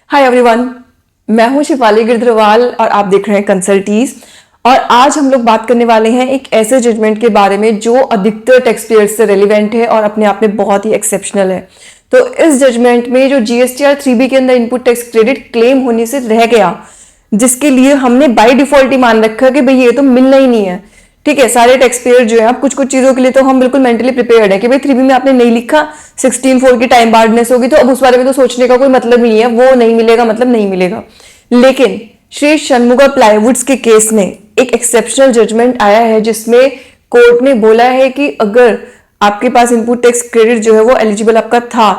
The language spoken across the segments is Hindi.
हाय एवरीवन, मैं हूं शिफाली गिरधरवाल और आप देख रहे हैं कंसल्टीज। और आज हम लोग बात करने वाले हैं एक ऐसे जजमेंट के बारे में जो अधिकतर टैक्स पेयर्स से रेलिवेंट है और अपने आप में बहुत ही एक्सेप्शनल है। तो इस जजमेंट में जो जीएसटीआर 3B के अंदर इनपुट टैक्स क्रेडिट क्लेम होने से रह गया, जिसके लिए हमने बाय डिफॉल्ट ही मान रखा कि भाई ये तो मिलना ही नहीं है। ठीक है, सारे टैक्स पेयर जो है, अब कुछ कुछ चीजों के लिए तो हम बिल्कुल मेंटली प्रिपेयर्ड है कि भाई 3B में आपने नहीं लिखा, 16(4) की टाइम बार्डनेस होगी तो अब उस बारे में तो सोचने का कोई मतलब नहीं है, वो नहीं मिलेगा मतलब नहीं मिलेगा। लेकिन श्री षणमुगा प्लाईवुड्स के केस में एक एक्सेप्शनल जजमेंट आया है जिसमें कोर्ट ने बोला है कि अगर आपके पास इनपुट टैक्स क्रेडिट जो है वो एलिजिबल आपका था,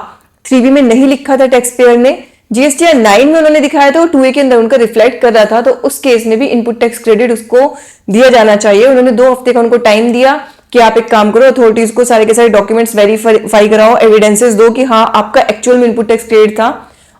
3B में नहीं लिखा था टैक्स पेयर ने, जीएसटीआर 9 में उन्होंने दिखाया था, वो 2A के अंदर उनका रिफ्लेक्ट कर रहा था, तो उस केस में भी इनपुट टैक्स क्रेडिट उसको दिया जाना चाहिए। उन्होंने 2 हफ्ते का उनको टाइम दिया कि आप एक काम करो, अथॉरिटीज को सारे के सारे डॉक्यूमेंट्स वेरीफाई कराओ, एविडेंसेस दो कि हाँ आपका एक्चुअल में इनपुट टैक्स क्रेडिट था।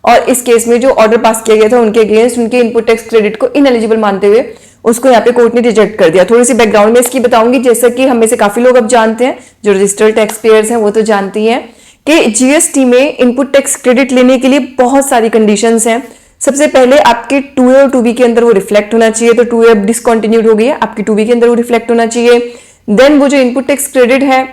और इस केस में जो ऑर्डर पास किया गया था उनके अगेंस्ट, उनके इनपुट टैक्स क्रेडिट को इनएलिजिबल मानते हुए उसको यहाँ पे कोर्ट ने रिजेक्ट कर दिया। थोड़ी सी बैकग्राउंड में इसकी बताऊंगी, जैसा कि हम में से काफी लोग अब जानते हैं, जो रजिस्टर्ड टैक्स पेयर्स हैं वो तो जानती हैं कि जीएसटी में इनपुट टैक्स क्रेडिट लेने के लिए बहुत सारी कंडीशंस हैं। सबसे पहले आपके 2A और 2B के अंदर वो रिफ्लेक्ट होना चाहिए, तो 2A अब डिसकंटिन्यूड हो गई है, आपकी 2B के अंदर वो रिफ्लेक्ट होना चाहिए। देन वो जो इनपुट टैक्स क्रेडिट है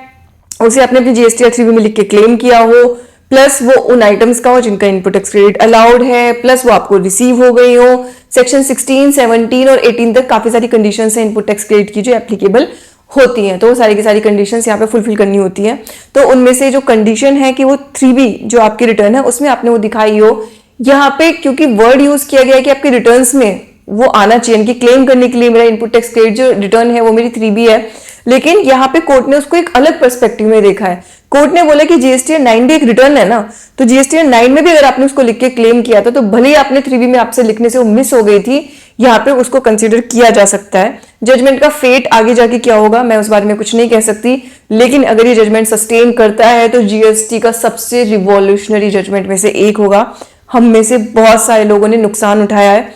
उसे आपने अपनी जीएसटीआर 3B में लिख के क्लेम किया हो, प्लस वो उन आइटम्स का हो जिनका इनपुट टैक्स क्रेडिट अलाउड है, प्लस वो आपको रिसीव हो गई हो। सेक्शन 16, 17 और 18 तक काफी सारी कंडीशंस हैं इनपुट टैक्स क्रेडिट की जो एप्लीकेबल होती हैं, तो वो सारी की सारी कंडीशंस यहाँ पे फुलफिल करनी होती हैं। तो उनमें से जो कंडीशन है कि वो 3B जो आपकी रिटर्न है उसमें आपने वो दिखाई हो, यहाँ पे क्योंकि वर्ड यूज किया गया है कि आपके रिटर्न्स में वो आना चाहिए कि क्लेम करने के लिए मेरा इनपुट टैक्स क्रेडिट जो रिटर्न है वो मेरी 3B है, लेकिन यहाँ पे कोर्ट ने उसको एक अलग पर्सपेक्टिव में देखा है। कोर्ट ने बोला कि जीएसटीआर 9 भी एक रिटर्न है ना, तो जीएसटीआर 9 में भी अगर आपने उसको लिख के क्लेम किया था तो भले ही आपने 3B में आपसे लिखने से वो मिस हो गई थी, यहाँ पे उसको कंसीडर किया जा सकता है। जजमेंट का फेट आगे जाके क्या होगा मैं उस बारे में कुछ नहीं कह सकती, लेकिन अगर ये जजमेंट सस्टेन करता है तो जीएसटी का सबसे रिवॉल्यूशनरी जजमेंट में से एक होगा। हम में से बहुत सारे लोगों ने नुकसान उठाया है।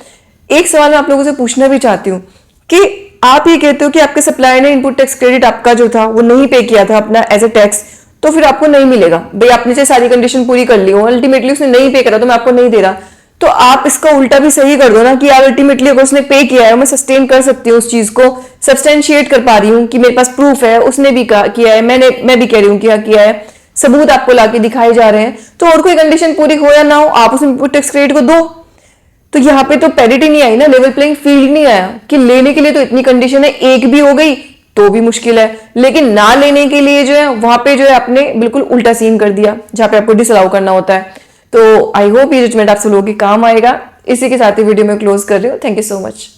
एक सवाल मैं आप लोगों से पूछना भी चाहती हूँ कि आप ये कहते हो कि आपके सप्लायर ने इनपुट टैक्स क्रेडिट आपका जो था वो नहीं पे किया था अपना एज ए टैक्स, तो फिर आपको नहीं मिलेगा। भाई आपने से सारी कंडीशन पूरी कर ली हो, अल्टीमेटली उसने नहीं पे करा तो मैं आपको नहीं दे रहा, तो आप इसका उल्टा भी सही कर दो ना कि यार अल्टीमेटली अगर उसने पे किया है मैं सस्टेन कर सकती हूँ, उस चीज को सब्सटेंशिएट कर पा रही हूँ कि मेरे पास प्रूफ है, उसने भी किया है, मैं भी कह रही हूँ किया है, सबूत आपको लाके दिखाए जा रहे हैं, तो और कोई कंडीशन पूरी हो या ना हो आप उस इनपुट टैक्स क्रेडिट को दो। तो यहाँ पे तो पैरिटी नहीं आई ना, लेवल प्लेइंग फील्ड नहीं आया कि लेने के लिए तो इतनी कंडीशन है, एक भी हो गई तो भी मुश्किल है, लेकिन ना लेने के लिए जो है वहां पे जो है आपने बिल्कुल उल्टा सीन कर दिया जहां पे आपको डिसअलाउ करना होता है। तो आई होप ये जजमेंट आप सब लोगों के काम आएगा। इसी के साथ ही वीडियो में क्लोज कर रही हूँ। Thank you so much.